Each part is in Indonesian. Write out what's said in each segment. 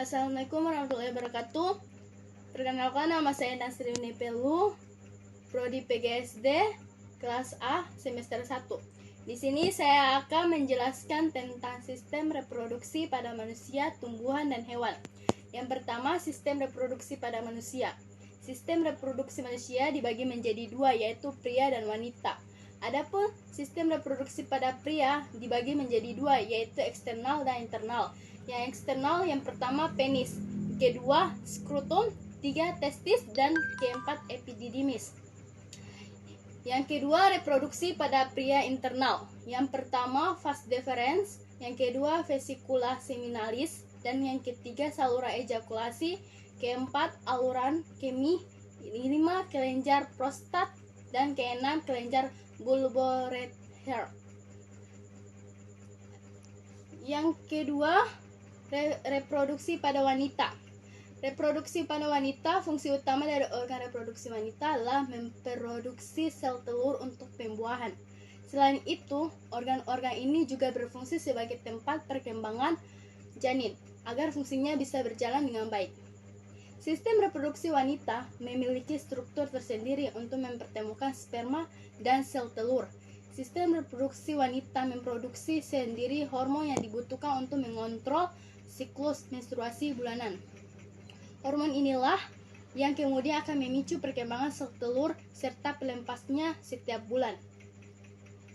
Assalamualaikum warahmatullahi wabarakatuh. Perkenalkan, nama saya Nasri Nipelu, Prodi PGSD, kelas A, semester 1. Di sini saya akan menjelaskan tentang sistem reproduksi pada manusia, tumbuhan, dan hewan. Yang pertama, sistem reproduksi pada manusia. Sistem reproduksi manusia dibagi menjadi dua, yaitu pria dan wanita. Adapun sistem reproduksi pada pria dibagi menjadi dua, yaitu eksternal dan internal. Yang eksternal yang pertama penis, kedua skrotum, tiga testis, dan keempat epididymis. Yang kedua reproduksi pada pria internal. Yang pertama vas deferens, yang kedua vesicula seminalis, dan yang ketiga saluran ejakulasi, keempat aluran kemih, kelima kelenjar prostat, dan keenam kelenjar bulborether. Yang kedua reproduksi pada wanita. Reproduksi pada wanita, fungsi utama dari organ reproduksi wanita adalah memproduksi sel telur untuk pembuahan. Selain itu, organ-organ ini juga berfungsi sebagai tempat perkembangan janin agar fungsinya bisa berjalan dengan baik. Sistem reproduksi wanita memiliki struktur tersendiri untuk mempertemukan sperma dan sel telur. Sistem reproduksi wanita memproduksi sendiri hormon yang dibutuhkan untuk mengontrol siklus menstruasi bulanan. Hormon inilah yang kemudian akan memicu perkembangan sel telur serta pelempasnya setiap bulan.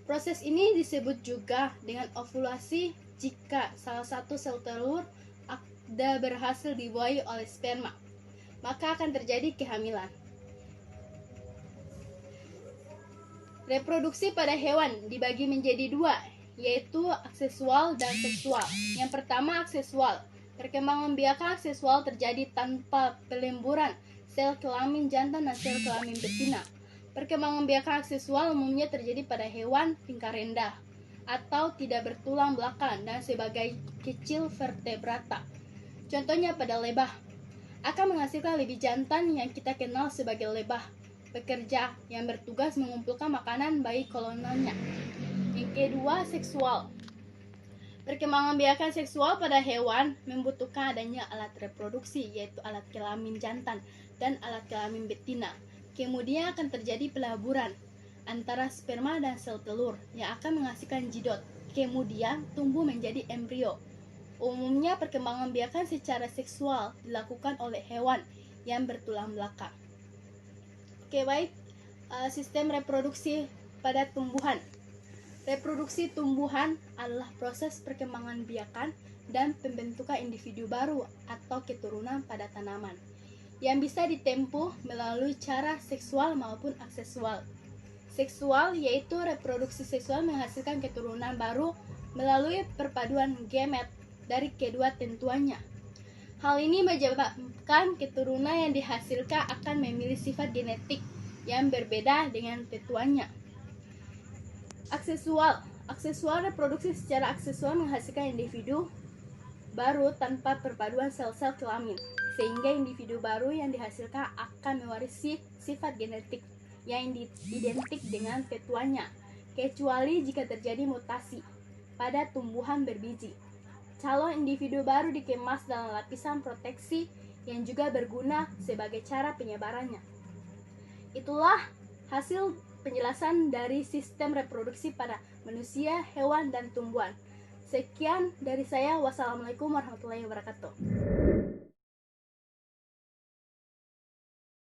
Proses ini disebut juga dengan ovulasi jika salah satu sel telur ada berhasil dibuahi oleh sperma, maka akan terjadi kehamilan. Reproduksi pada hewan dibagi menjadi dua, yaitu aksesual dan seksual. Yang pertama aksesual. Perkembangan biakan aksesual terjadi tanpa pelemburan sel kelamin jantan dan sel kelamin betina. Perkembangan biakan aksesual umumnya terjadi pada hewan tingkat rendah atau tidak bertulang belakang dan sebagai kecil vertebrata. Contohnya pada lebah akan menghasilkan lebih jantan yang kita kenal sebagai lebah pekerja yang bertugas mengumpulkan makanan bagi koloninya. Yang kedua, seksual. Perkembangan biakan seksual pada hewan membutuhkan adanya alat reproduksi, yaitu alat kelamin jantan dan alat kelamin betina. Kemudian akan terjadi pelaburan antara sperma dan sel telur yang akan menghasilkan zidot. Kemudian tumbuh menjadi embrio. Umumnya perkembangan biakan secara seksual dilakukan oleh hewan yang bertulang belakang. Oke, baik. Sistem reproduksi pada tumbuhan. Reproduksi tumbuhan adalah proses perkembangan biakan dan pembentukan individu baru atau keturunan pada tanaman yang bisa ditempuh melalui cara seksual maupun aksesual. Seksual yaitu reproduksi seksual menghasilkan keturunan baru melalui perpaduan gamet dari kedua tentuannya. Hal ini menyebabkan keturunan yang dihasilkan akan memiliki sifat genetik yang berbeda dengan tentuannya. Aksesual reproduksi secara aksesual menghasilkan individu baru tanpa perpaduan sel-sel kelamin, sehingga individu baru yang dihasilkan akan mewarisi sifat genetik yang identik dengan tentuannya, kecuali jika terjadi mutasi pada tumbuhan berbiji. Calon individu baru dikemas dalam lapisan proteksi yang juga berguna sebagai cara penyebarannya. Itulah hasil penjelasan dari sistem reproduksi pada manusia, hewan, dan tumbuhan. Sekian dari saya. Wassalamualaikum warahmatullahi wabarakatuh.